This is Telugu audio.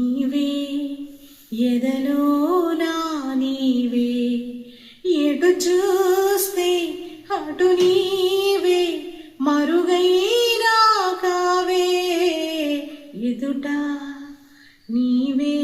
నీవే ఎదలోనా నీవే ఎటు చూస్తే అటు నీవే మరుగైనా కావే ఎదుట నీవే